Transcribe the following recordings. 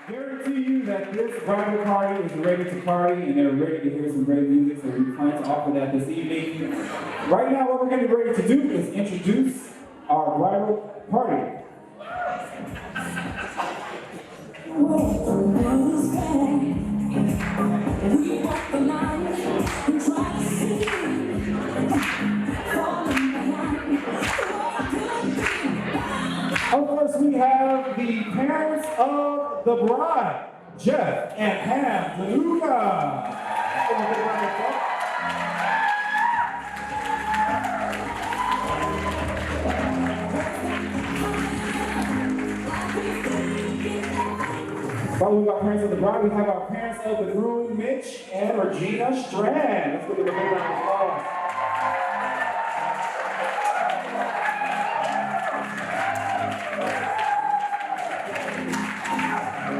Guarantee you that this bridal party is ready to party and they're ready to hear some great music, so we plan to offer that this evening. Right now, what we're getting ready to do is introduce our bridal party. Of course, we have the parents of the bride, Jeff and Pam DeLuca. Following our parents of the bride, we have our parents of the groom, Mitch and Regina Strand. Let's give them a big round of applause.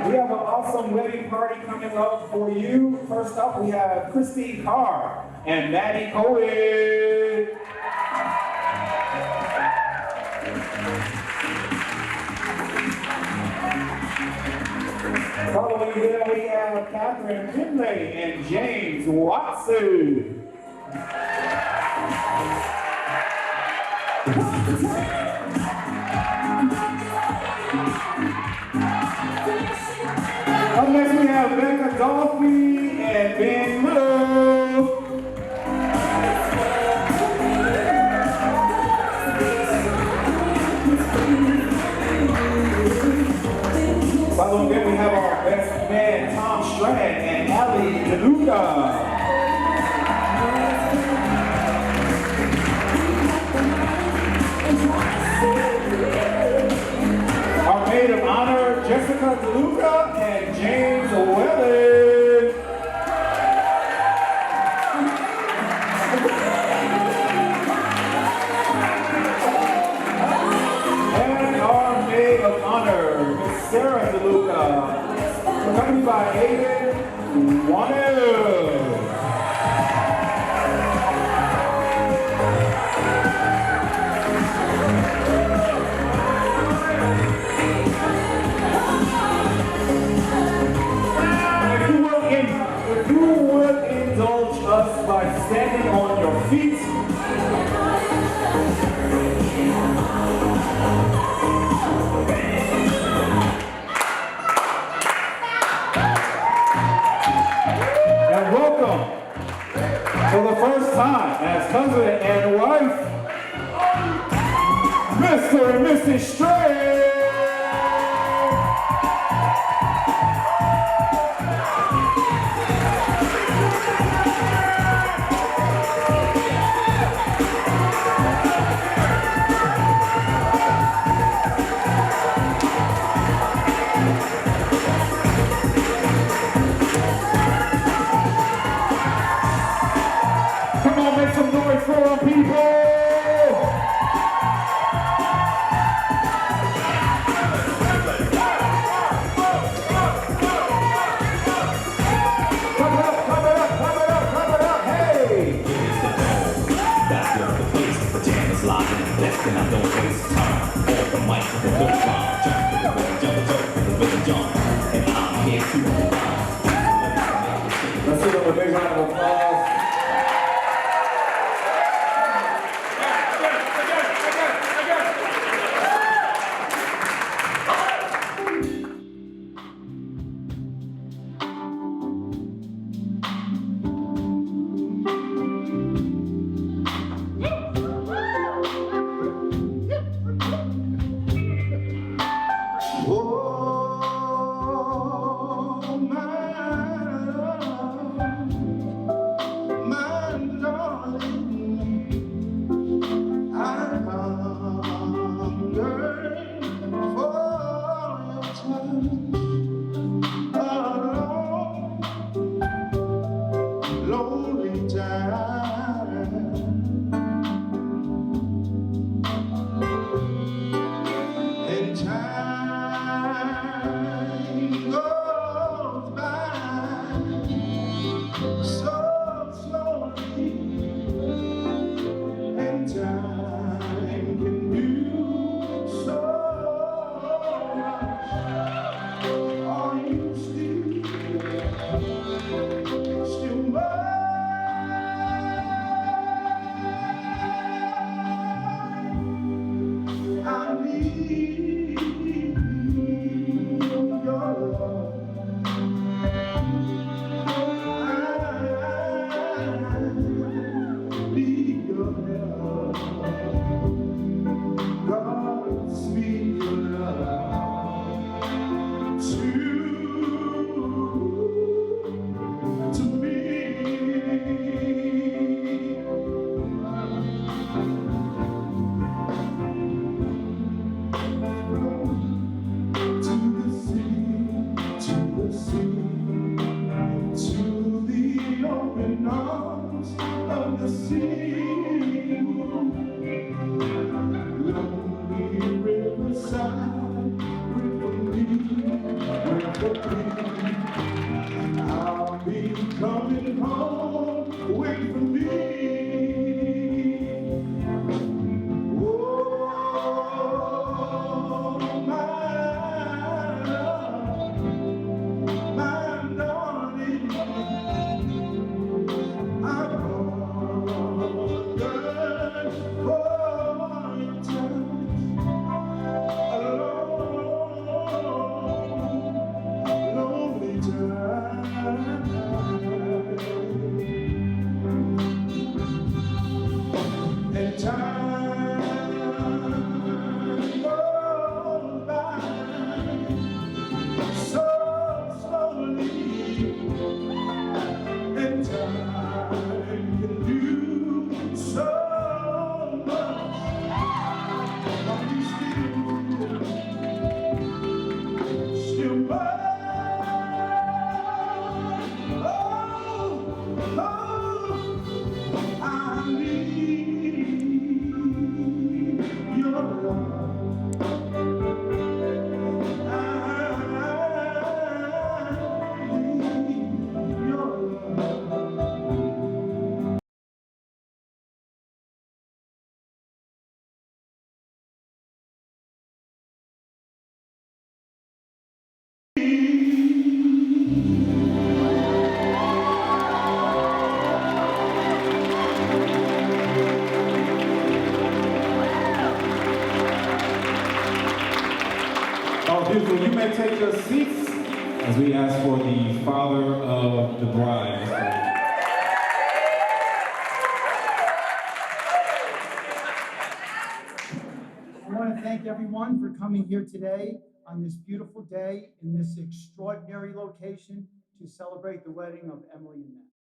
We have an awesome wedding party coming up for you. First up, we have Christine Carr and Maddie Cohen. Following them, we have Catherine Finlay and James Watson. Up next, we have Becca Dolphy and Ben Little. Following them, we have our best man, Tom Strand and Ali DeLuca. Our maid of honor, Jessica DeLuca and James Wellen. And our maid of honor, Miss Sarah DeLuca, accompanied by Aiden Warner. If you would indulge us by standing on your feet. And welcome for the first time as husband and wife, Mr. and Mrs. Strand. Make some noise for our people! Clap it up, clap it up, clap it up, clap it up, hey! That's where the place, the jam is live in the desk and I don't waste time. Off the mic, the dope line, jump to the rhythm, jump to the rhythm, jump. And I'm here to provide. Let's give them a big round of applause. I'll be coming home, wait for me. Oh, my darling, I'm wondering for your time, lonely time. And time goes by so slowly, and time can do so much. Are you still mine? Oh, I need your love. I need your love. Oh, beautiful. You may take your seats as we ask for the father of the bride. I want to thank everyone for coming here today on this beautiful day in this extraordinary location to celebrate the wedding of Emily and Matt.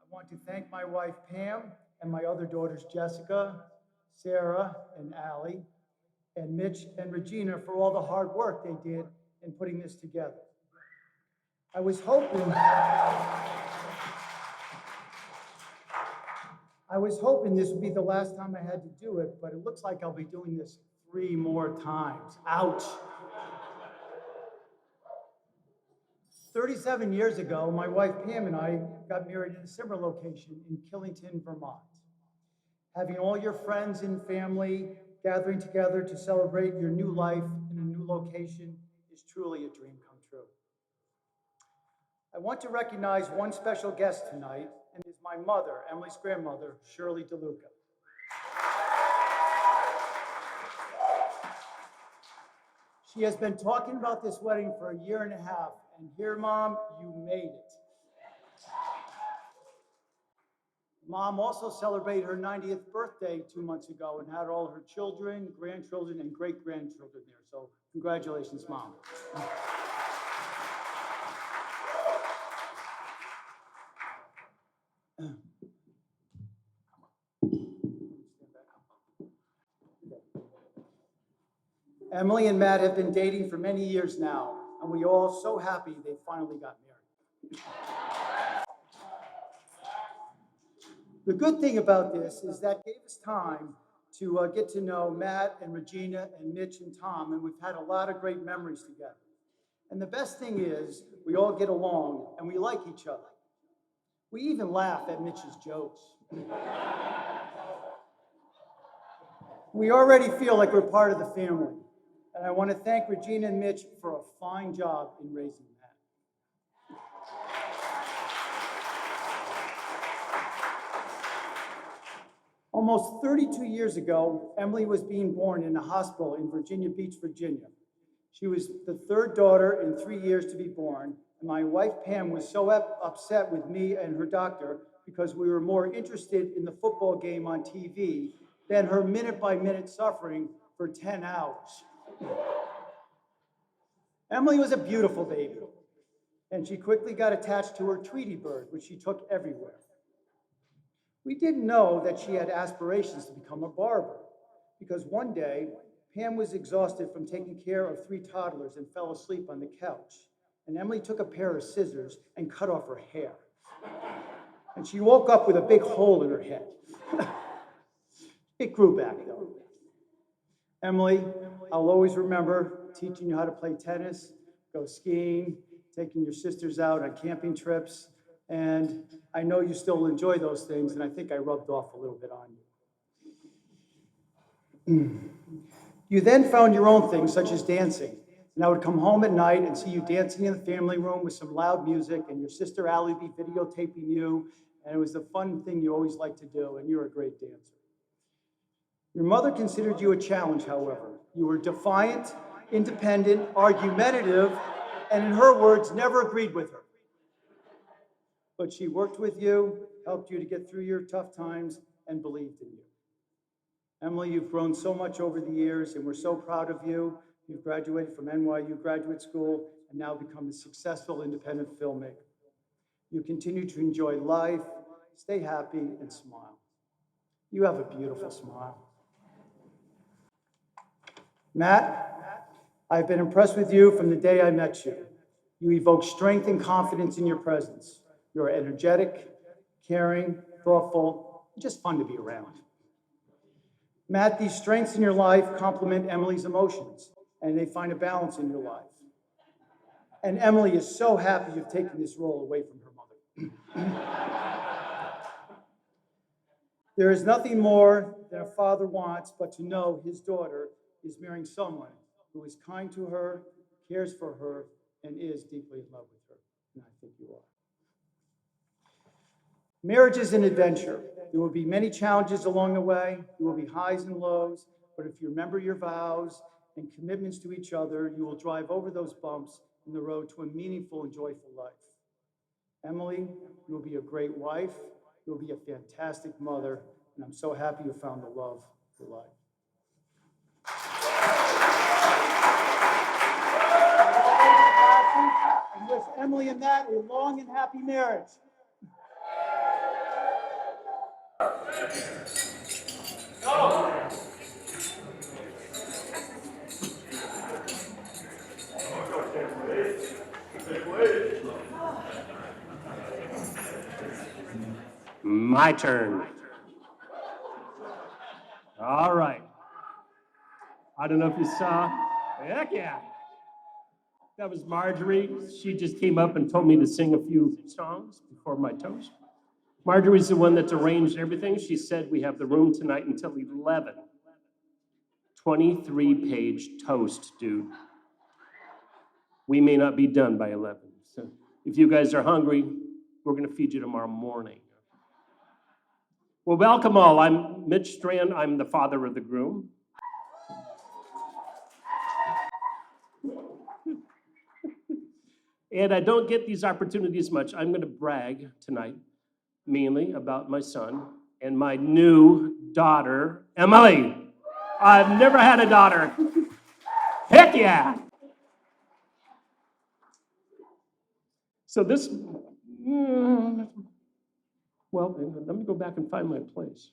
I want to thank my wife Pam and my other daughters Jessica, Sarah, and Allie, and Mitch and Regina for all the hard work they did in putting this together. I was hoping this would be the last time I had to do it, but it looks like I'll be doing this 3 more times. Ouch. 37 years ago, my wife Pam and I got married in a similar location in Killington, Vermont. Having all your friends and family gathering together to celebrate your new life in a new location is truly a dream come true. I want to recognize one special guest tonight, and is my mother, Emily's grandmother, Shirley DeLuca. She has been talking about this wedding for 1.5 years, and here, Mom, you made it. Mom also celebrated her 90th birthday 2 months ago and had all her children, grandchildren, and great-grandchildren there. So congratulations, Mom. Emily and Matt have been dating for many years now, and we are all so happy they finally got married. The good thing about this is that gave us time to get to know Matt and Regina and Mitch and Tom, and we've had a lot of great memories together. And the best thing is we all get along and we like each other. We even laugh at Mitch's jokes. We already feel like we're part of the family. And I want to thank Regina and Mitch for a fine job in raising Matt. Almost 32 years ago, Emily was being born in a hospital in Virginia Beach, Virginia. She was the 3rd daughter in 3 years to be born, and my wife Pam was so upset with me and her doctor because we were more interested in the football game on TV than her minute-by-minute suffering for 10 hours. Emily was a beautiful baby, and she quickly got attached to her Tweety bird, which she took everywhere. We didn't know that she had aspirations to become a barber, because one day, Pam was exhausted from taking care of 3 toddlers and fell asleep on the couch. And Emily took a pair of scissors and cut off her hair. And she woke up with a big hole in her head. It grew back, though. Emily, I'll always remember teaching you how to play tennis, go skiing, taking your sisters out on camping trips, and I know you still enjoy those things, and I think I rubbed off a little bit on you. You then found your own things, such as dancing, and I would come home at night and see you dancing in the family room with some loud music, and your sister Allie would be videotaping you, and it was the fun thing you always liked to do, and you're a great dancer. Your mother considered you a challenge, however. You were defiant, independent, argumentative, and in her words, never agreed with her. But she worked with you, helped you to get through your tough times, and believed in you. Emily, you've grown so much over the years, and we're so proud of you. You've graduated from NYU Graduate School and now become a successful independent filmmaker. You continue to enjoy life, stay happy, and smile. You have a beautiful smile. Matt, I've been impressed with you from the day I met you. You evoke strength and confidence in your presence. You're energetic, caring, thoughtful, and just fun to be around. Matt, these strengths in your life complement Emily's emotions, and they find a balance in your life. And Emily is so happy you've taken this role away from her mother. There is nothing more than a father wants but to know his daughter is marrying someone who is kind to her, cares for her, and is deeply in love with her. And I think you are. Marriage is an adventure. There will be many challenges along the way. There will be highs and lows, but if you remember your vows and commitments to each other, you will drive over those bumps in the road to a meaningful and joyful life. Emily, you will be a great wife. You will be a fantastic mother, and I'm so happy you found the love of your life. And wish Emily and Matt a long and happy marriage. My turn. All right. I don't know if you saw. Heck yeah. That was Marjorie. She just came up and told me to sing a few songs before my toast. Marjorie's the one that's arranged everything. She said we have the room tonight until 11. 23-page toast, dude. We may not be done by 11. So if you guys are hungry, we're going to feed you tomorrow morning. Well, welcome all. I'm Mitch Strand. I'm the father of the groom. And I don't get these opportunities much. I'm going to brag tonight, mainly about my son and my new daughter, Emily. I've never had a daughter. Heck yeah. So this, well, let me go back and find my place.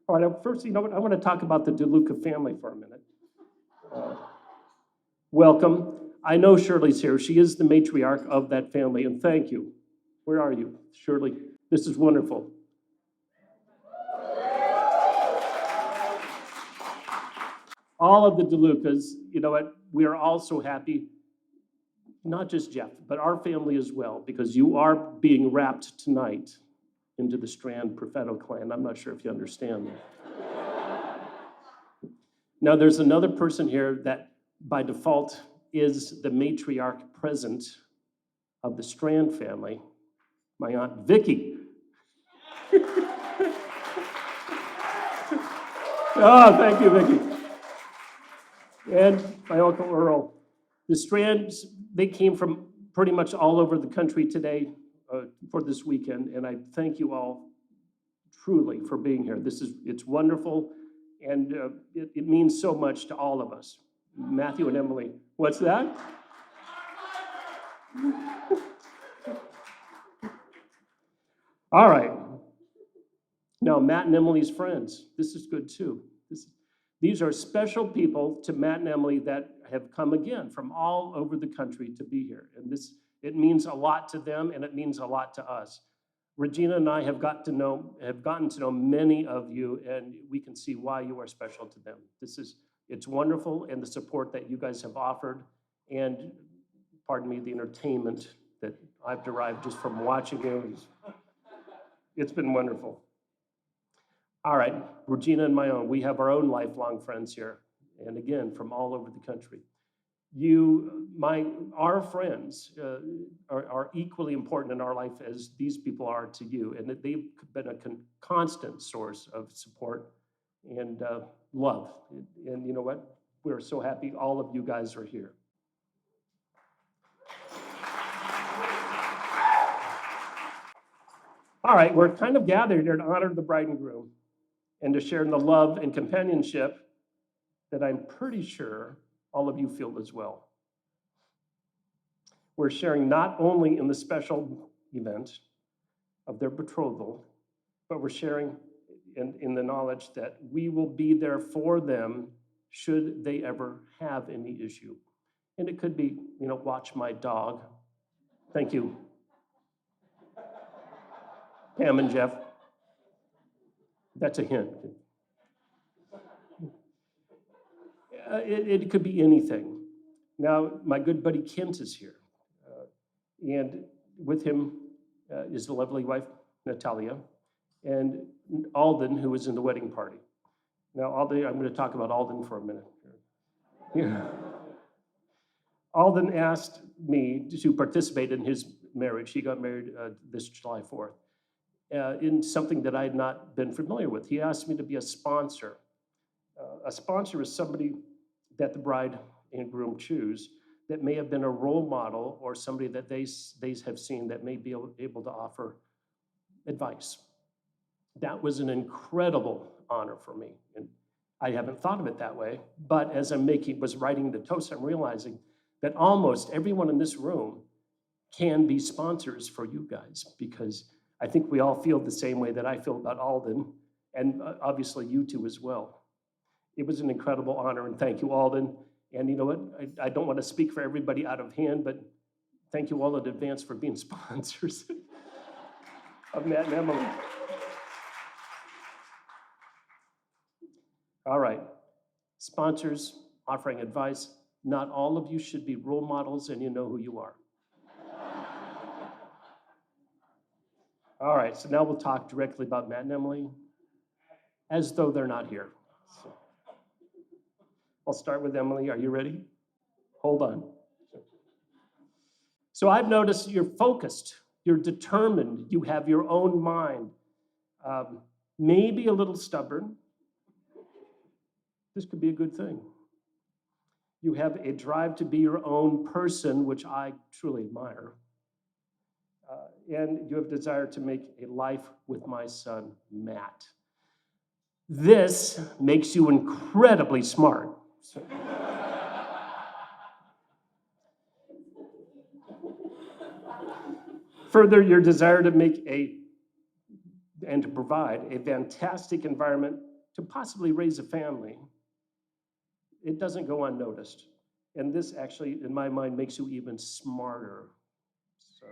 All right, first, you know what? I want to talk about the DeLuca family for a minute. Welcome. I know Shirley's here. She is the matriarch of that family, and thank you. Where are you, Shirley? This is wonderful. All of the DeLucas, you know what? We are all so happy, not just Jeff, but our family as well, because you are being wrapped tonight into the Strand Propheto clan. I'm not sure if you understand that. Now, there's another person here that by default is the matriarch present of the Strand family, my Aunt Vicky. Oh, thank you, Vicky. And my Uncle Earl. The Strands, they came from pretty much all over the country today for this weekend, and I thank you all truly for being here. It's wonderful, and it means so much to all of us. Matthew and Emily, what's that? All right. Now, Matt and Emily's friends. This is good too. These are special people to Matt and Emily that have come again from all over the country to be here. And it means a lot to them, and it means a lot to us. Regina and I have gotten to know many of you, and we can see why you are special to them. It's wonderful, and the support that you guys have offered and, pardon me, the entertainment that I've derived just from watching you. It's been wonderful. All right, Regina and my own, we have our own lifelong friends here, and again, from all over the country. Our friends are equally important in our life as these people are to you, and that they've been a constant source of support and love. And you know what? We're so happy all of you guys are here. All right, we're kind of gathered here to honor the bride and groom and to share in the love and companionship that I'm pretty sure all of you feel as well. We're sharing not only in the special event of their betrothal, but we're sharing in the knowledge that we will be there for them should they ever have any issue. And it could be, watch my dog. Thank you, Pam and Jeff. That's a hint. It could be anything. Now, my good buddy Kent is here. And with him is the lovely wife, Natalia, and Alden, who was in the wedding party. Now, Alden, I'm going to talk about Alden for a minute. Yeah. Alden asked me to participate in his marriage. He got married this July 4th in something that I had not been familiar with. He asked me to be a sponsor. A sponsor is somebody that the bride and groom choose that may have been a role model or somebody that they have seen that may be able to offer advice. That was an incredible honor for me. And I haven't thought of it that way, but as was writing the toast, I'm realizing that almost everyone in this room can be sponsors for you guys, because I think we all feel the same way that I feel about Alden, and obviously you two as well. It was an incredible honor, and thank you, Alden. And you know what? I don't want to speak for everybody out of hand, but thank you all in advance for being sponsors of Matt and Emily. All right, sponsors offering advice. Not all of you should be role models, and you know who you are. All right, so now we'll talk directly about Matt and Emily, as though they're not here. So, I'll start with Emily. Are you ready? Hold on. So I've noticed you're focused, you're determined, you have your own mind, maybe a little stubborn. This could be a good thing. You have a drive to be your own person, which I truly admire. And you have a desire to make a life with my son, Matt. This makes you incredibly smart. Further, your desire to make and to provide a fantastic environment to possibly raise a family, it doesn't go unnoticed. And this actually, in my mind, makes you even smarter. So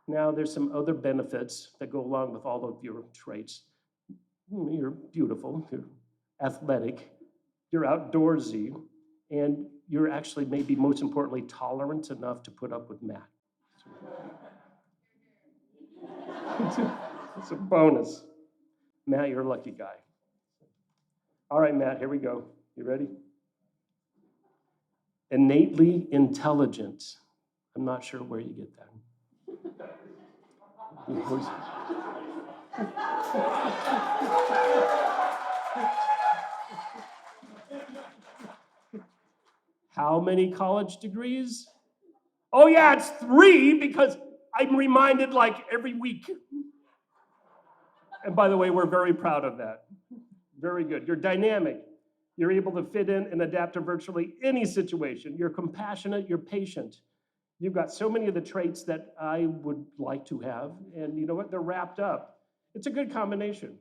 now there's some other benefits that go along with all of your traits. You're beautiful, you're athletic, you're outdoorsy, and you're actually, maybe most importantly, tolerant enough to put up with Matt. It's a bonus. Matt, you're a lucky guy. All right, Matt, here we go. You ready? Innately intelligent. I'm not sure where you get that. How many college degrees? Oh yeah, it's 3, because I'm reminded like every week. And by the way, we're very proud of that. Very good. You're dynamic. You're able to fit in and adapt to virtually any situation. You're compassionate, you're patient. You've got so many of the traits that I would like to have, and you know what? They're wrapped up. It's a good combination.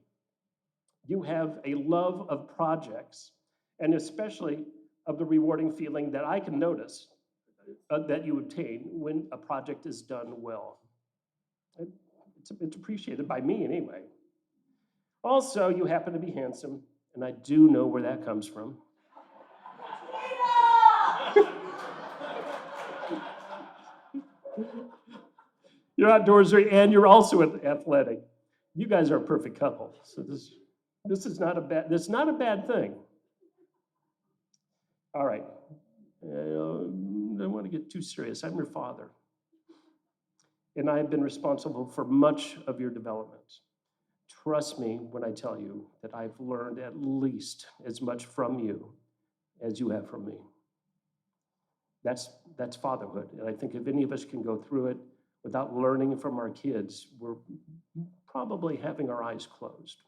You have a love of projects, and especially of the rewarding feeling that I can notice that you obtain when a project is done well. It's appreciated by me anyway. Also, you happen to be handsome, and I do know where that comes from. You're outdoorsy and you're also athletic. You guys are a perfect couple. So this is not a bad thing. All right. I don't want to get too serious. I'm your father. And I have been responsible for much of your development. Trust me when I tell you that I've learned at least as much from you as you have from me. That's fatherhood. And I think if any of us can go through it without learning from our kids, we're probably having our eyes closed.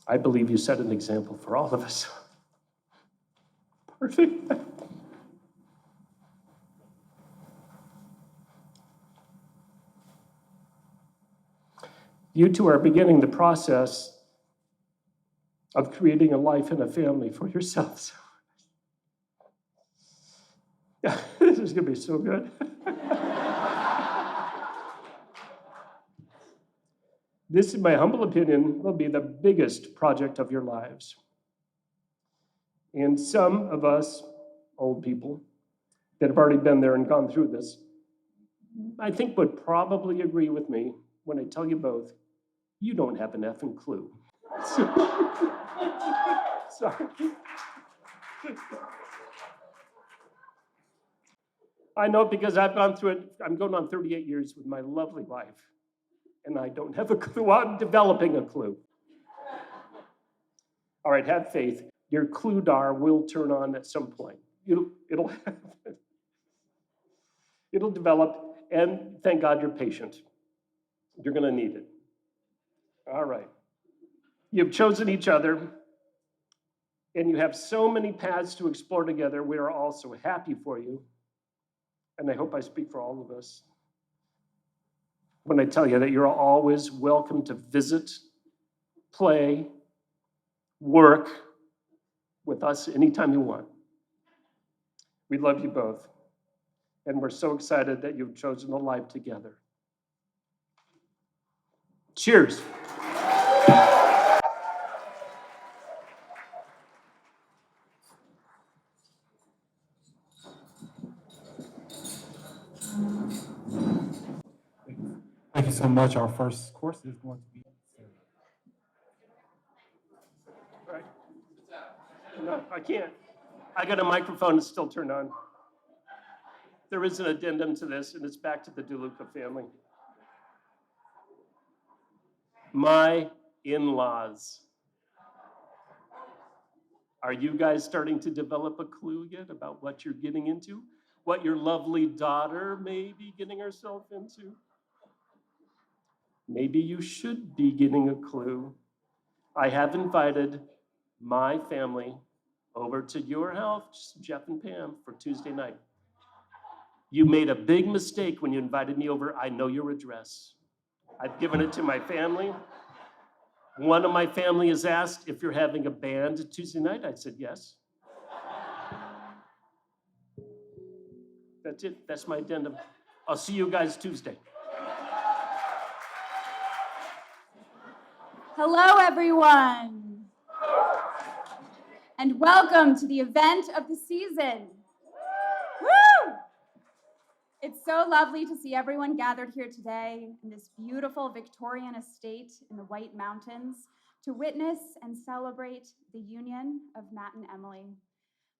I believe you set an example for all of us. Perfect. You two are beginning the process of creating a life and a family for yourselves. Yeah, this is going to be so good. This, in my humble opinion, will be the biggest project of your lives. And some of us, old people, that have already been there and gone through this, I think would probably agree with me when I tell you both, you don't have an effing clue. Sorry. I know because I've gone through it. I'm going on 38 years with my lovely wife, and I don't have a clue. I'm developing a clue. All right, have faith. Your clue-dar will turn on at some point. It'll develop, and thank God you're patient. You're going to need it. All right. You've chosen each other, and you have so many paths to explore together. We are all so happy for you, and I hope I speak for all of us when I tell you that you're always welcome to visit, play, work with us anytime you want. We love you both, and we're so excited that you've chosen a life together. Cheers. Thank you so much. Our first course is going to be. All right. No, I can't. I got a microphone that's still turned on. There is an addendum to this, and it's back to the DeLuca family. My in-laws. Are you guys starting to develop a clue yet about what you're getting into? What your lovely daughter may be getting herself into? Maybe you should be getting a clue. I have invited my family over to your house, Jeff and Pam, for Tuesday night. You made a big mistake when you invited me over. I know your address. I've given it to my family. One of my family has asked if you're having a band Tuesday night. I said yes. That's it. That's my addendum. I'll see you guys Tuesday. Hello, everyone, and welcome to the event of the season. Woo! It's so lovely to see everyone gathered here today in this beautiful Victorian estate in the White Mountains to witness and celebrate the union of Matt and Emily.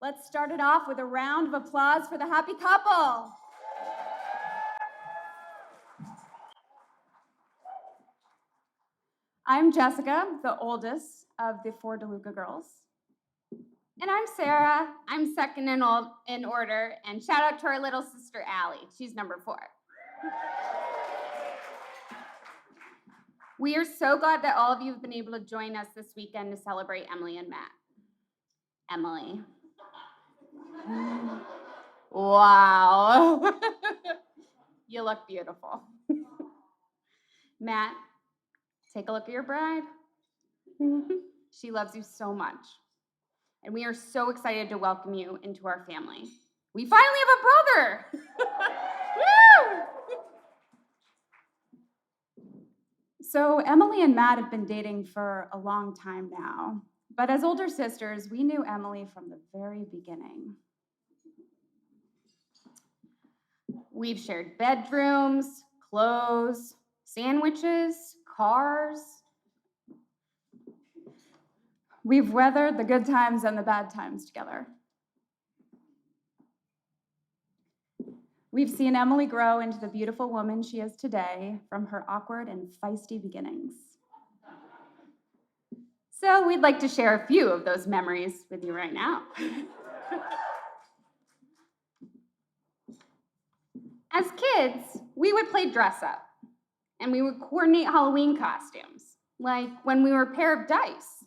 Let's start it off with a round of applause for the happy couple. I'm Jessica, the oldest of the 4 DeLuca girls. And I'm Sarah. I'm second in order. And shout out to our little sister, Allie. She's number 4. We are so glad that all of you have been able to join us this weekend to celebrate Emily and Matt. Emily. Wow. You look beautiful. Matt, take a look at your bride. She loves you so much. And we are so excited to welcome you into our family. We finally have a brother! Woo! So Emily and Matt have been dating for a long time now, but as older sisters, we knew Emily from the very beginning. We've shared bedrooms, clothes, sandwiches, cars. We've weathered the good times and the bad times together. We've seen Emily grow into the beautiful woman she is today from her awkward and feisty beginnings. So we'd like to share a few of those memories with you right now. As kids, we would play dress up, and we would coordinate Halloween costumes, like when we were a pair of dice.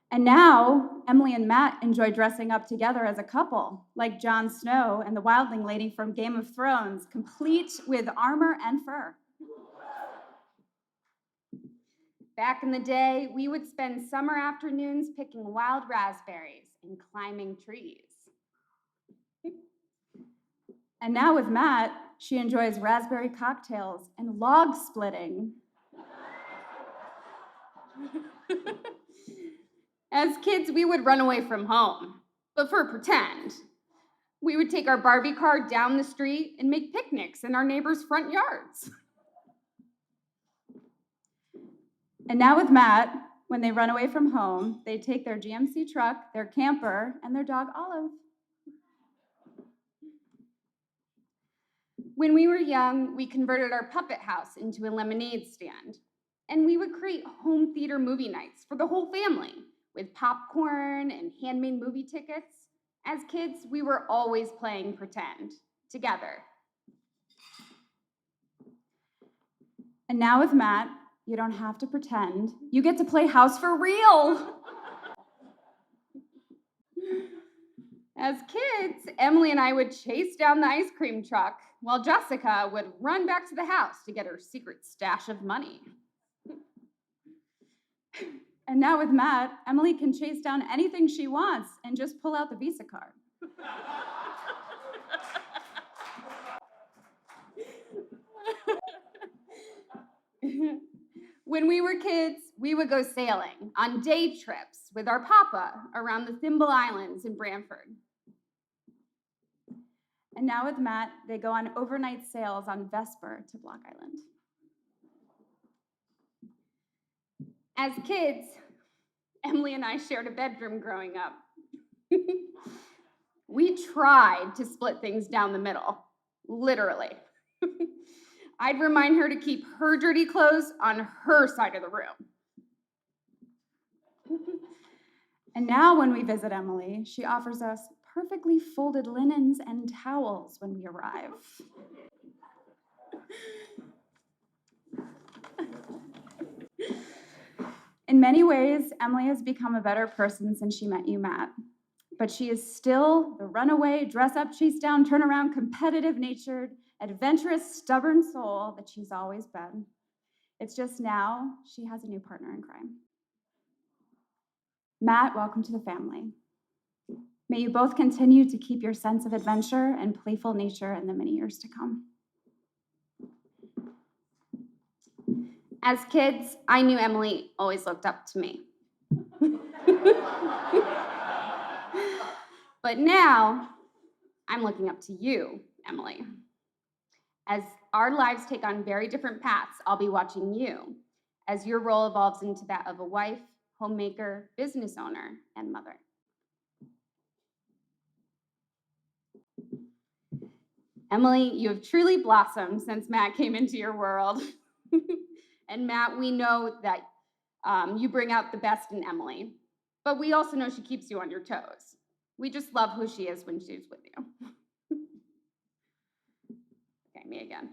And now, Emily and Matt enjoy dressing up together as a couple, like Jon Snow and the wildling lady from Game of Thrones, complete with armor and fur. Back in the day, we would spend summer afternoons picking wild raspberries and climbing trees. And now with Matt, she enjoys raspberry cocktails and log splitting. As kids, we would run away from home, but for pretend. We would take our Barbie car down the street and make picnics in our neighbors' front yards. And now with Matt, when they run away from home, they take their GMC truck, their camper, and their dog Olive. When we were young, we converted our puppet house into a lemonade stand, and we would create home theater movie nights for the whole family with popcorn and handmade movie tickets. As kids, we were always playing pretend together. And now with Matt, you don't have to pretend. You get to play house for real. As kids, Emily and I would chase down the ice cream truck while Jessica would run back to the house to get her secret stash of money. And now with Matt, Emily can chase down anything she wants and just pull out the Visa card. When we were kids, we would go sailing on day trips with our papa around the Thimble Islands in Brantford. And now with Matt, they go on overnight sails on Vesper to Block Island. As kids, Emily and I shared a bedroom growing up. We tried to split things down the middle, literally. I'd remind her to keep her dirty clothes on her side of the room. And now when we visit Emily, she offers us perfectly folded linens and towels when we arrive. In many ways, Emily has become a better person since she met you, Matt. But she is still the runaway, dress-up, chase-down, turnaround, competitive-natured, adventurous, stubborn soul that she's always been. It's just now she has a new partner in crime. Matt, welcome to the family. May you both continue to keep your sense of adventure and playful nature in the many years to come. As kids, I knew Emily always looked up to me. But now, I'm looking up to you, Emily. As our lives take on very different paths, I'll be watching you as your role evolves into that of a wife, homemaker, business owner, and mother. Emily, you have truly blossomed since Matt came into your world. And Matt, we know that you bring out the best in Emily, but we also know she keeps you on your toes. We just love who she is when she's with you. Okay, me again.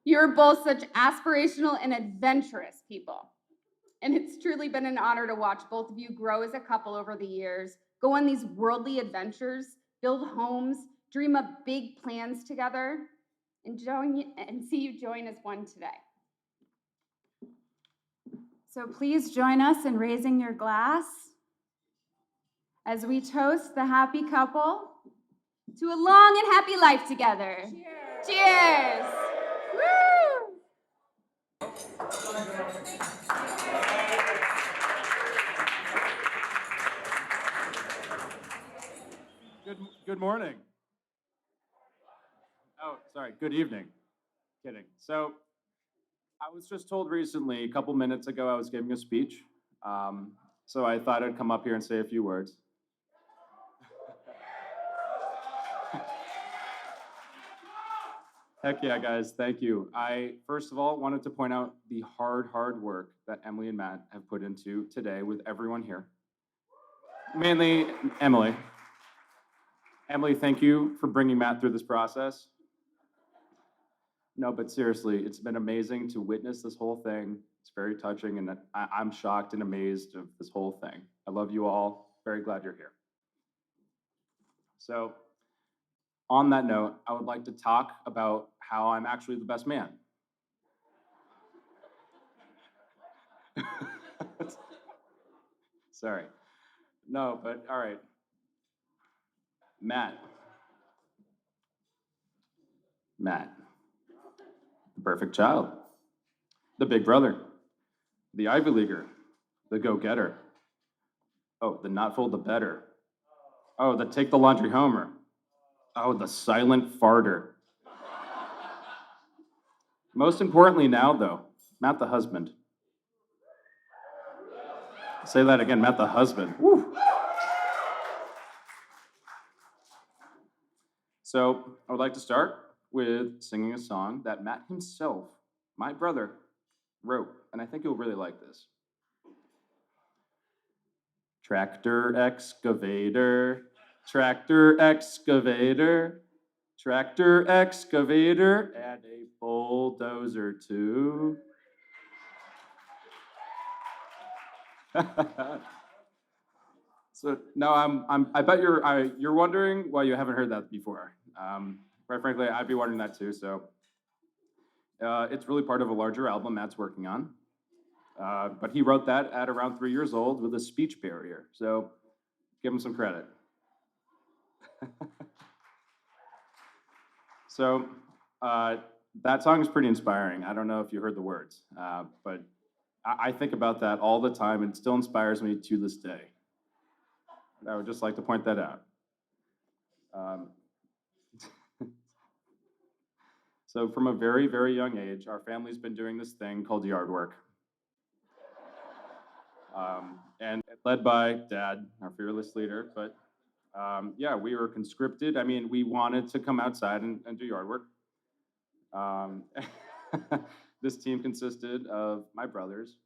You're both such aspirational and adventurous people. And it's truly been an honor to watch both of you grow as a couple over the years, go on these worldly adventures, build homes, dream up big plans together, and see you join as one today. So please join us in raising your glass as we toast the happy couple to a long and happy life together. Cheers! Cheers! Woo! good morning. Oh, sorry, good evening. Kidding. So I was just told recently, a couple minutes ago, I was giving a speech. So I thought I'd come up here and say a few words. Heck yeah, guys, thank you. I, first of all, wanted to point out the hard work that Emily and Matt have put into today with everyone here. Mainly Emily. Emily, thank you for bringing Matt through this process. No, but seriously, it's been amazing to witness this whole thing. It's very touching, and I'm shocked and amazed of this whole thing. I love you all. Very glad you're here. So, on that note, I would like to talk about how I'm actually the best man. Sorry. No, but all right. Matt. Matt. The perfect child. The big brother. The Ivy Leaguer. The go-getter. Oh, the not fold the better. Oh, the take the laundry homer. Oh, the silent farter. Most importantly now, though, Matt the husband. Say that again, Matt the husband. Woo. So I would like to start with singing a song that Matt himself, my brother, wrote, and I think you'll really like this. Tractor excavator, tractor excavator, tractor excavator, and a bulldozer too. So no, I bet you're wondering why you haven't heard that before. Quite frankly, I'd be wondering that too. So it's really part of a larger album Matt's working on. But he wrote that at around 3 years old with a speech barrier. So give him some credit. So that song is pretty inspiring. I don't know if you heard the words, but I think about that all the time, and it still inspires me to this day. I would just like to point that out. So from a very young age, our family's been doing this thing called yard work. And led by Dad, our fearless leader. But yeah, we were conscripted. I mean, we wanted to come outside and do yard work. This team consisted of my brothers,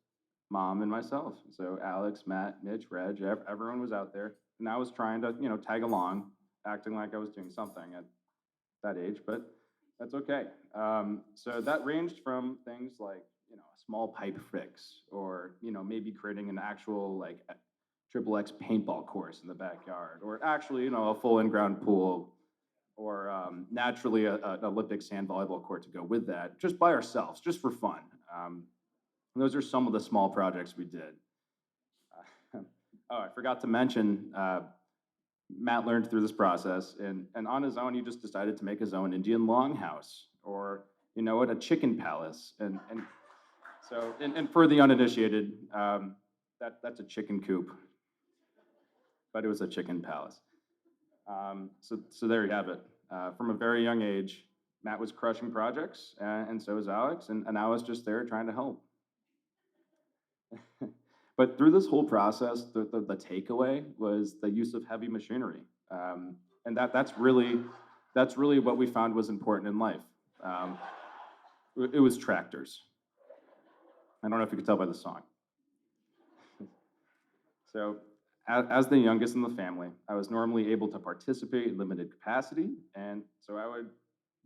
Mom, and myself. So Alex, Matt, Mitch, Reg, everyone was out there. And I was trying to, tag along, acting like I was doing something at that age, but that's okay. So that ranged from things like, a small pipe fix, or, maybe creating an actual like XXX paintball course in the backyard, or actually, a full in-ground pool, or naturally an Olympic sand volleyball court to go with that, just by ourselves, just for fun. Those are some of the small projects we did. Oh, I forgot to mention, Matt learned through this process, and on his own, he just decided to make his own Indian longhouse, or, a chicken palace. And so, and for the uninitiated, that's a chicken coop, but it was a chicken palace. So there you have it. From a very young age, Matt was crushing projects, and so was Alex, and I was just there trying to help. But through this whole process, the takeaway was the use of heavy machinery, and that's really what we found was important in life. It was tractors. I don't know if you could tell by the song. So, as the youngest in the family, I was normally able to participate in limited capacity, and so I would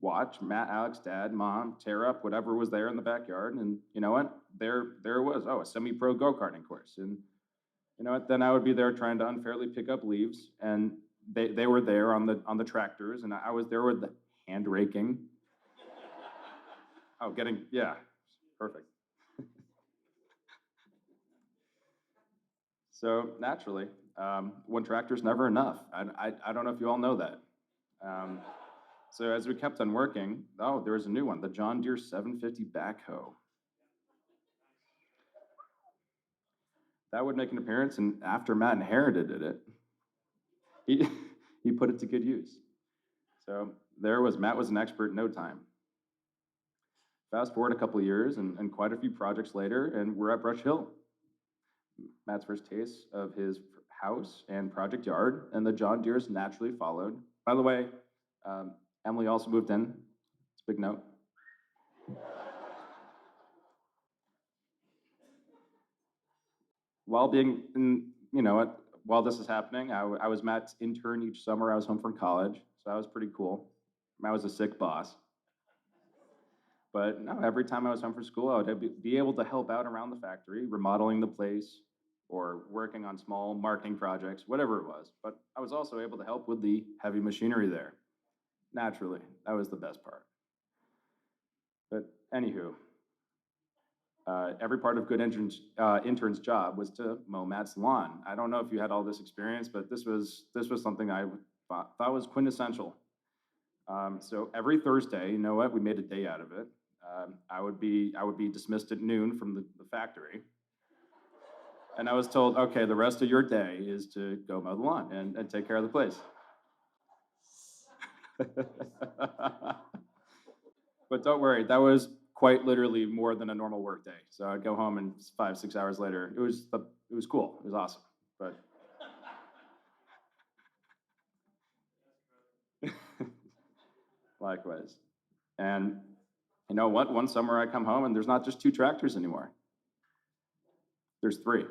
watch Matt, Alex, Dad, Mom tear up whatever was there in the backyard, and you know what? There it was. Oh, a semi-pro go-karting course, and you know what? Then I would be there trying to unfairly pick up leaves, and they were there on the tractors, and I was there with the hand raking. Oh, yeah, perfect. So naturally, one tractor's never enough. I don't know if you all know that. So as we kept on working, there was a new one, the John Deere 750 backhoe. That would make an appearance, and after Matt inherited it, he put it to good use. So Matt was an expert in no time. Fast forward a couple of years and quite a few projects later, and we're at Brush Hill. Matt's first taste of his house and project yard, and the John Deeres naturally followed. By the way, Emily also moved in. It's a big note. While being in, while this is happening, I was Matt's intern each summer. I was home from college, so that was pretty cool. I was a sick boss. But no, every time I was home from school, I would be able to help out around the factory, remodeling the place, or working on small marketing projects, whatever it was. But I was also able to help with the heavy machinery there. Naturally, that was the best part. But anywho, every part of good intern's job was to mow Matt's lawn. I don't know if you had all this experience, but this was something I thought was quintessential. So every Thursday, you know what? We made a day out of it. I would be dismissed at noon from the factory, and I was told, okay, the rest of your day is to go mow the lawn and take care of the place. But don't worry, that was quite literally more than a normal work day. So I'd go home and 5-6 hours later, it was cool. It was awesome. But likewise. And you know what? One summer I come home and there's not just 2 tractors anymore. There's 3.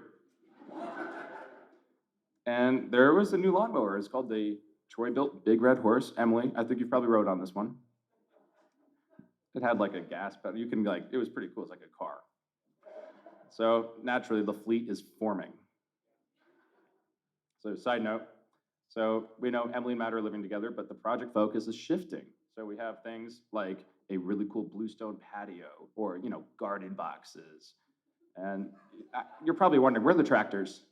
And there was a new lawnmower. It's called the Troy-built Big Red Horse. Emily, I think you probably rode on this one. It had like a gas pedal. You can it was pretty cool. It's like a car. So naturally, the fleet is forming. So side note, so we know Emily and Matt are living together, but the project focus is shifting. So we have things like a really cool bluestone patio or, garden boxes. And you're probably wondering, where are the tractors?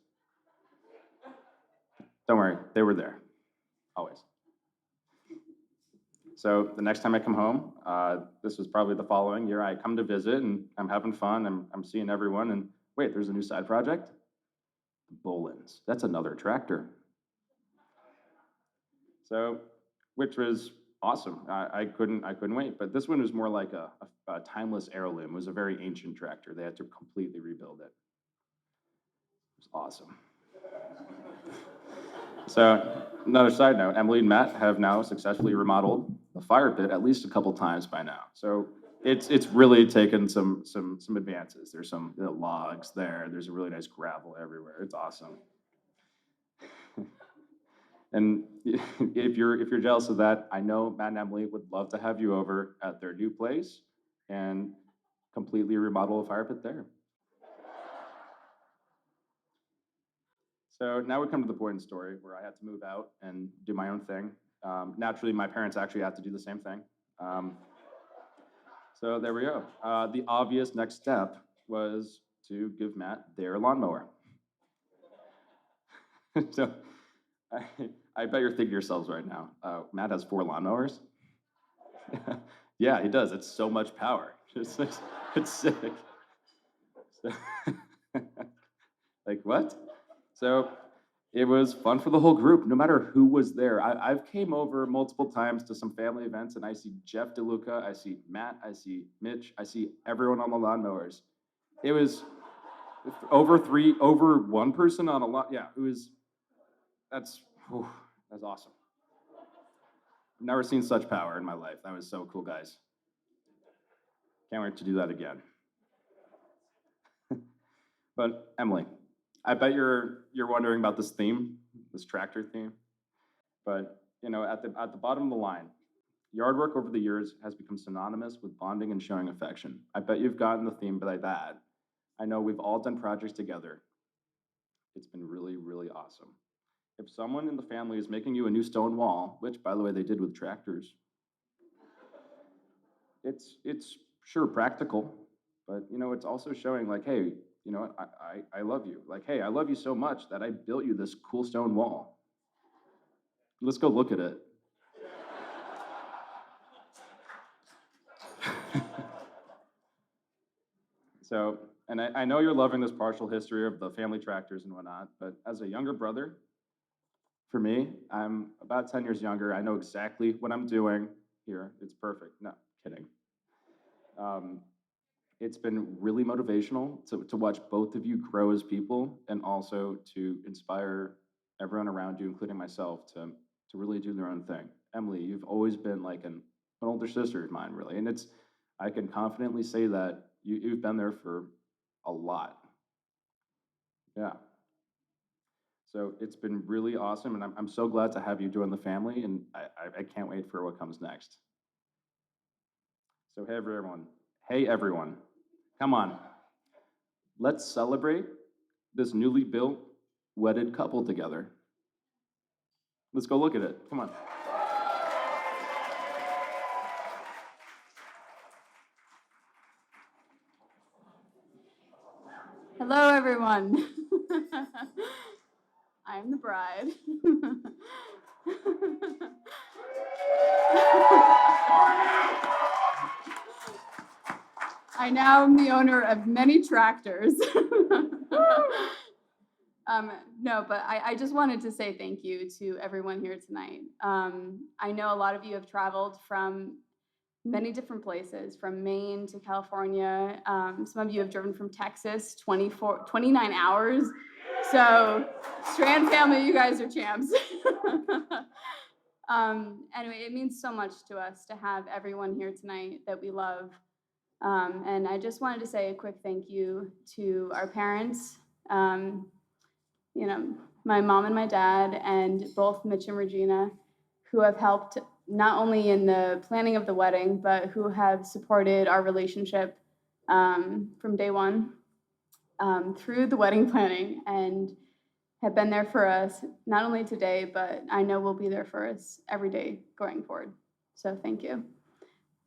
Don't worry, they were there, always. So the next time I come home, this was probably the following year, I come to visit and I'm having fun, I'm seeing everyone, and wait, there's a new side project? Bolins, that's another tractor. So, which was awesome. I couldn't wait, but this one was more like a timeless heirloom. It was a very ancient tractor. They had to completely rebuild it. It was awesome. So another side note, Emily and Matt have now successfully remodeled the fire pit at least a couple times by now. So it's really taken some advances. There's some logs there. There's a really nice gravel everywhere. It's awesome. And if you're jealous of that, I know Matt and Emily would love to have you over at their new place and completely remodel a fire pit there. So now we come to the point in the story where I had to move out and do my own thing. Naturally, my parents actually had to do the same thing. So there we go. The obvious next step was to give Matt their lawnmower. So I bet you're thinking to yourselves right now, Matt has 4 lawnmowers? Yeah, he does. It's so much power. It's sick. So, like what? So it was fun for the whole group, no matter who was there. I've came over multiple times to some family events, and I see Jeff DeLuca, I see Matt, I see Mitch, I see everyone on the lawnmowers. It was over 1 person on a lawn. Yeah, that's awesome. I've never seen such power in my life. That was so cool, guys. Can't wait to do that again. But Emily, I bet you're wondering about this theme, this tractor theme. But at the bottom of the line, yard work over the years has become synonymous with bonding and showing affection. I bet you've gotten the theme by that. I know we've all done projects together. It's been really, really awesome. If someone in the family is making you a new stone wall, which by the way they did with tractors, it's sure practical, but it's also showing like, hey, you know what, I love you. Like, hey, I love you so much that I built you this cool stone wall. Let's go look at it. So, and I know you're loving this partial history of the family tractors and whatnot, but as a younger brother, For me, I'm about 10 years younger. I know exactly what I'm doing here. It's perfect. No, kidding. Um, it's been really motivational to watch both of you grow as people and also to inspire everyone around you, including myself, to really do their own thing. Emily, you've always been like an older sister of mine, really. And I can confidently say that you've been there for a lot. Yeah. So it's been really awesome, and I'm so glad to have you join the family, and I can't wait for what comes next. So hey everyone, come on, let's celebrate this newly built wedded couple together. Let's go look at it. Come on. Hello, everyone. I'm the bride. I now am the owner of many tractors. No, but I just wanted to say thank you to everyone here tonight. I know a lot of you have traveled from many different places, from Maine to California. Some of you have driven from Texas 29 hours. So Strand family, you guys are champs. Anyway, it means so much to us to have everyone here tonight that we love. And I just wanted to say a quick thank you to our parents, you know, my mom and my dad, and both Mitch and Regina, who have helped not only in the planning of the wedding, but who have supported our relationship from day one through the wedding planning and have been there for us, not only today, but I know will be there for us every day going forward. So thank you.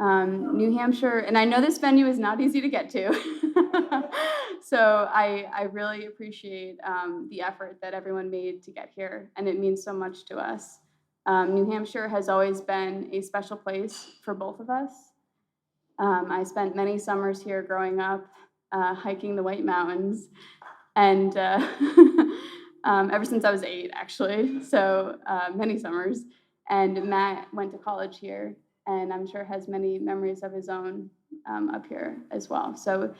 New Hampshire, and I know this venue is not easy to get to. So I really appreciate the effort that everyone made to get here, and it means so much to us. New Hampshire has always been a special place for both of us. I spent many summers here growing up, hiking the White Mountains, and ever since I was 8, actually, so many summers. And Matt went to college here, and I'm sure has many memories of his own up here as well. So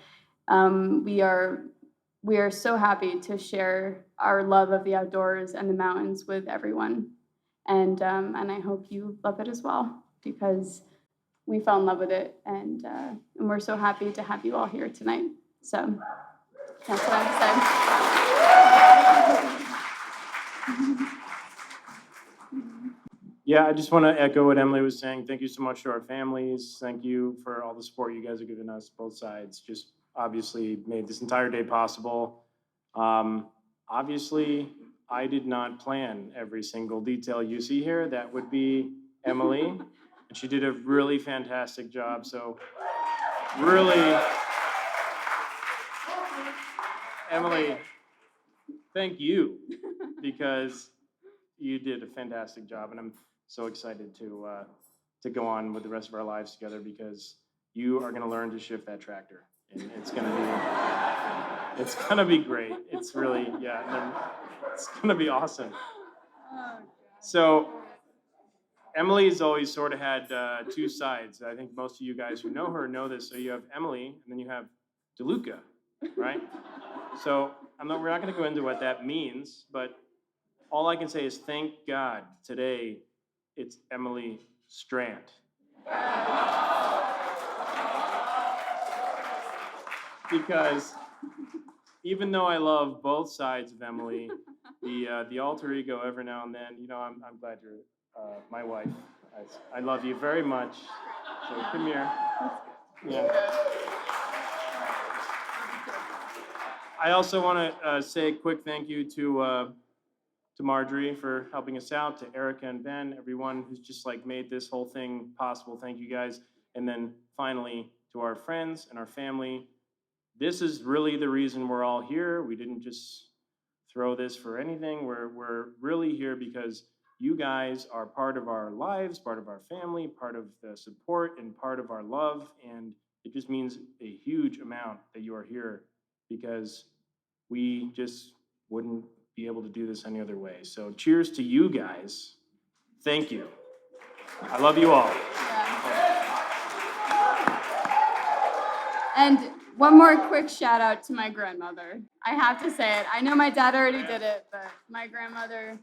we are so happy to share our love of the outdoors and the mountains with everyone. And I hope you love it as well, because we fell in love with it, and we're so happy to have you all here tonight. So that's what I have to say. Yeah, I just want to echo what Emily was saying. Thank you so much to our families. Thank you for all the support you guys have given us, both sides. Just obviously made this entire day possible. Obviously, I did not plan every single detail you see here. That would be Emily, and she did a really fantastic job. So really, Emily, thank you, because you did a fantastic job, and I'm so excited to go on with the rest of our lives together, because you are going to learn to shift that tractor, and it's going to be great. It's really, yeah, it's going to be awesome. So Emily's always sort of had two sides. I think most of you guys who know her know this. So you have Emily, and then you have DeLuca, right? So we're not going to go into what that means, but all I can say is thank God today it's Emily Strand. Because even though I love both sides of Emily, the alter ego every now and then, I'm glad you're my wife. I love you very much. So come here. Yeah. I also want to say a quick thank you to Marjorie for helping us out, to Erica and Ben, everyone who's just like made this whole thing possible. Thank you guys. And then finally to our friends and our family. This is really the reason we're all here. We didn't just throw this for anything. We're really here because you guys are part of our lives, part of our family, part of the support, and part of our love. And it just means a huge amount that you are here, because we just wouldn't be able to do this any other way. So cheers to you guys. Thank you. I love you all. And one more quick shout out to my grandmother. I have to say it. I know my dad already did it, but my grandmother,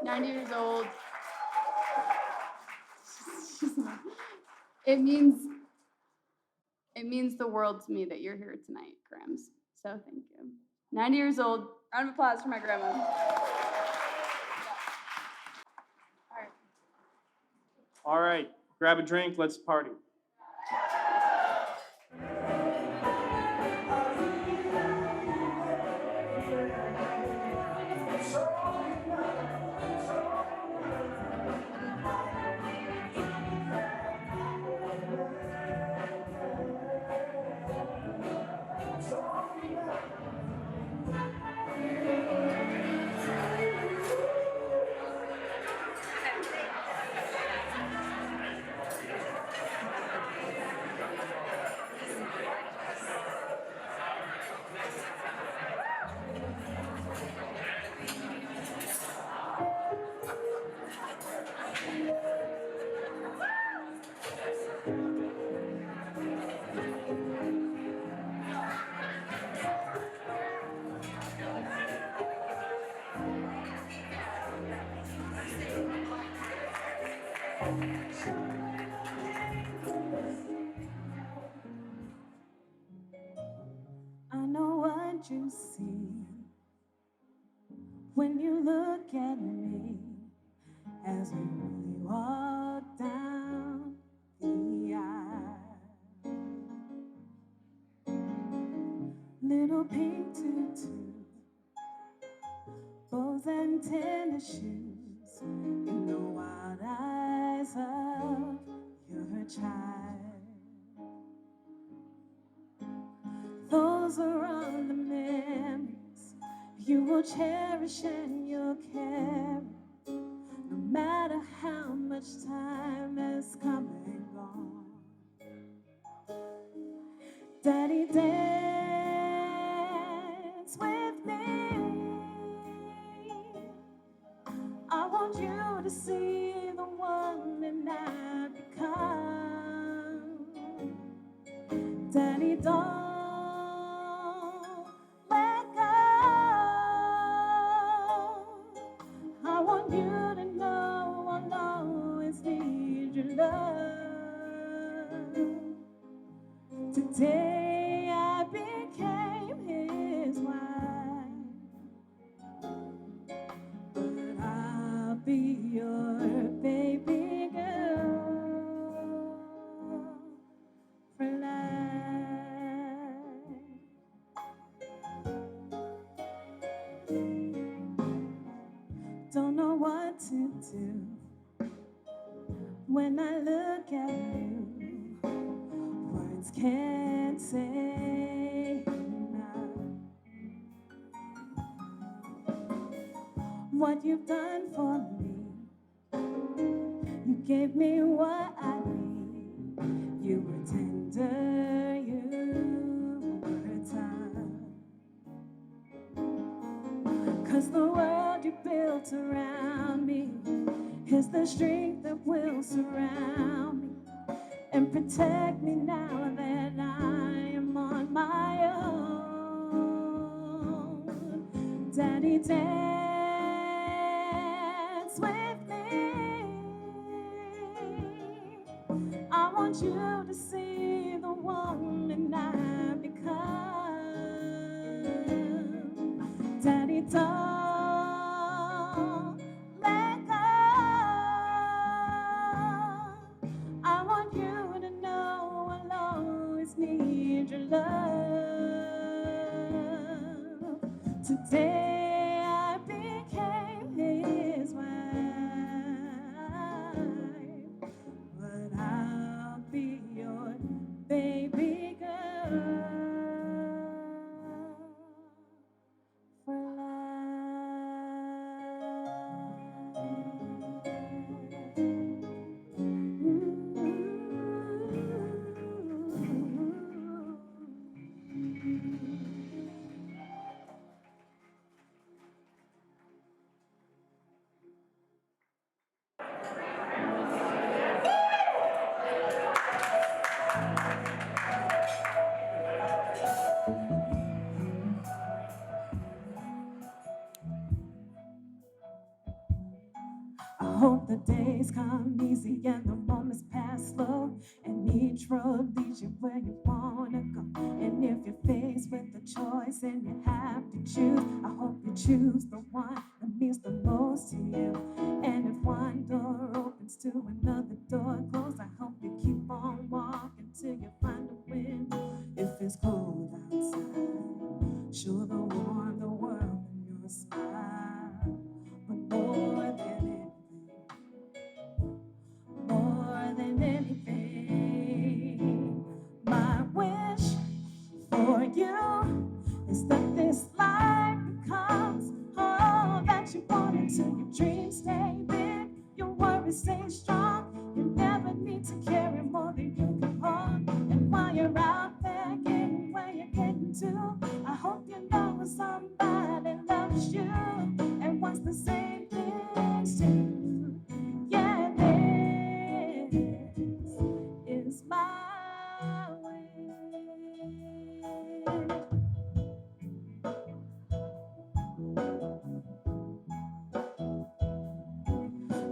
90 years old. It means the world to me that you're here tonight, Grams. So thank you. 90 years old. Round of applause for my grandma. All right. All right, grab a drink, let's party. I know what you see when you look at me as we walk down the aisle. Little pink tutu, bows and tennis shoes, in the wild eyes of your child. Those are all the memories you will cherish and you'll carry, no matter how much time has come and gone. Daddy, dance with me. I want you to see the one that I've become. Daddy, don't let go. I want you to know I'll always need your love. Today I became his wife, but I'll be your baby girl for life. Don't know what to do when I look at you. Words can't say enough. What you've done for me, you gave me what I need. You were tender, you were tough. 'Cause the world you built around me is the strength that will surround me and protect me now that I am on my own. Daddy, dance with me. I want you to see the woman I've become. Daddy, don't let go. I want you to know I'll always need your love. Today I became his wife, but I'll be your baby girl for life. hope the days come easy and the moments pass slow, and each road leads you where you wanna go. And if you're faced with a choice and you have to choose, I hope you choose the one that means the most to you. And if one door opens to another door closed, I hope you keep on walking till you find a window. If it's cold outside, show the warm the world in your smile. But more than anything, my wish for you is that this life becomes all that you want until your dreams stay big, your worries stay strong. You never need to carry more than you can hold. And while you're out there getting where you're getting to, I hope you know somebody loves you and wants the same things too. Yeah, this is my wish.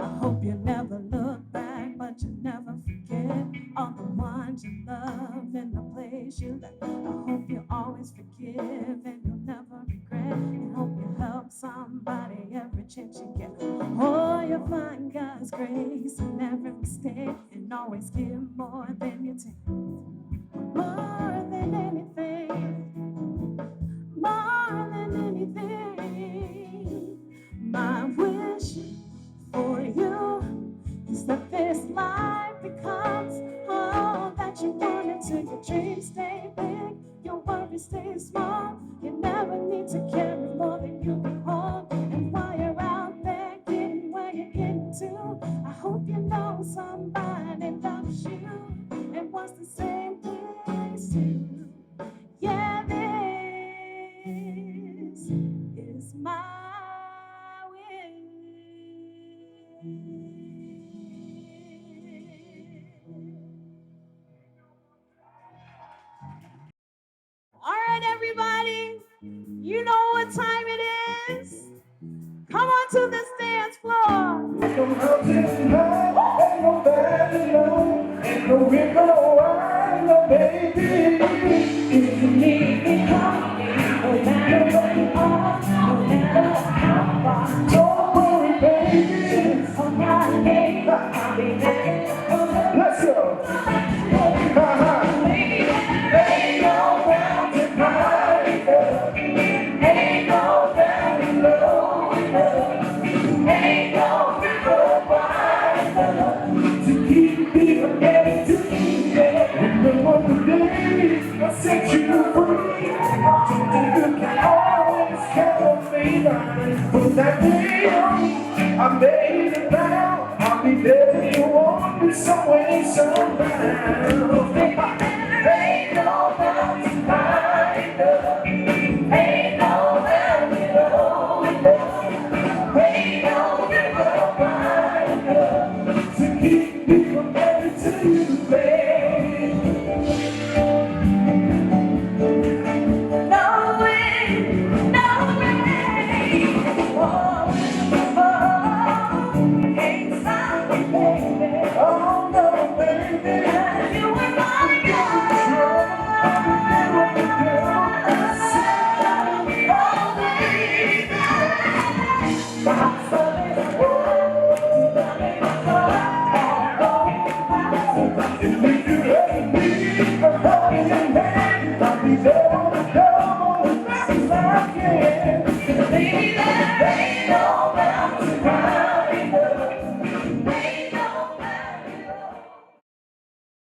I hope you never look back, but you never forget all the ones you loved and the place you left. I hope you always forgive and you'll never regret. I hope you help somebody every chance you get. Oh, you'll find God's grace in every mistake and always give more than you take. More than anything, more than anything, my wish for you is that this life becomes all that you want until your dreams stay big, your worries stay small. You never need to carry more than you can hold. And while you're out there getting where you're getting to, I hope you know somebody loves you and wants the same things too. Yeah, this is my wish. All right, everybody, you know what time it is. Come on to this dance floor. Ain't no mountain high, ain't no valley low, ain't no river wide, no baby. If you need me, call me, no matter where you are, no matter how far. Don't worry, baby, it's on my name, I'll be there. Let's go. Baby, ain't no mountain high enough, ain't no valley low enough, ain't no river wide enough to keep me from getting to you. Remember the day I set you free. I told you you can always count on me. From that day on, I made a vow I'll be there. You want me some way, somehow. Ain't no mountain high enough, ain't no valley low enough, ain't no river wide enough to keep me from getting to you, babe. No wind, no rain, can't stop me, baby. Oh no, baby, you were my girl. Baby, there ain't no